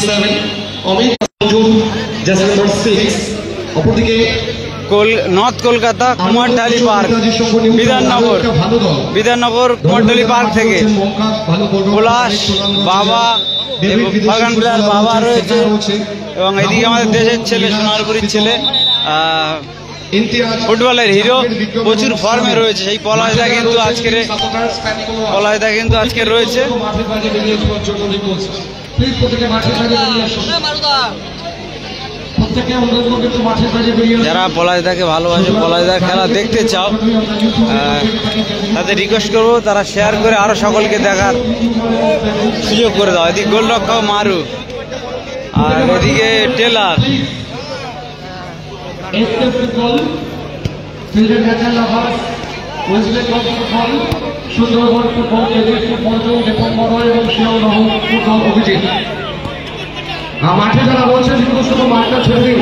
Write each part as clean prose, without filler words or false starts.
7, অমিত মঞ্জুর jersey number 6। অপরদিকে north Kolkata Kumartuli park, Bidhannagar Kumartuli park থেকে পলাশ বাবা, বাগান বিলার বাবা রয়েছে, এবং এদিকে আমাদের দেশের ছেলে, সোনারপুরের ছেলে, ফুটবলের হিরো, প্রচুর ফর্মে রয়েছে সেই পলাশদা কিন্তু আজকে রয়েছে। যারা পলাশদাকে ভালোবাসে, পলাশদার খেলা দেখতে চাও, তাদের রিকোয়েস্ট করবো তারা শেয়ার করে আরো সকলকে দেখার সুযোগ করে দাও। এদিকে গোলরক্ষক মারু, আর এদিকে টেলার। মাঠে যারা বলছে শুধু মাঠটা ছেড়ে দিন।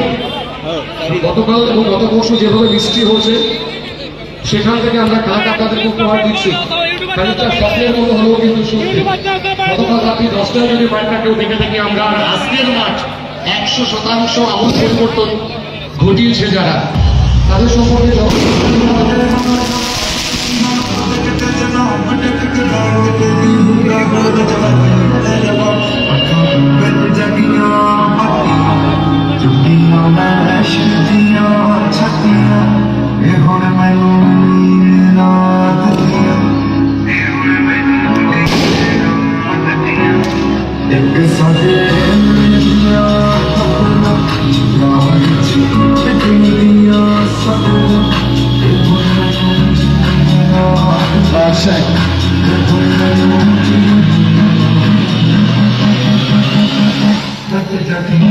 গতকাল এবং গত পরশু যেভাবে বৃষ্টি হচ্ছে, সেখান থেকে আমরা কাজ আপনাদেরকে উপহার দিচ্ছি। খানিকটা স্বপ্নের মতো হলেও কিন্তু সত্যি। গতকাল রাত্রি 10টায় যদি মাঠটা কেউ দেখে থাকি আমরা, আজকের মাঠ 100% আমল পরিবর্তন ঘটিয়েছে যারা, তাদের সম্পর্কে That's exactly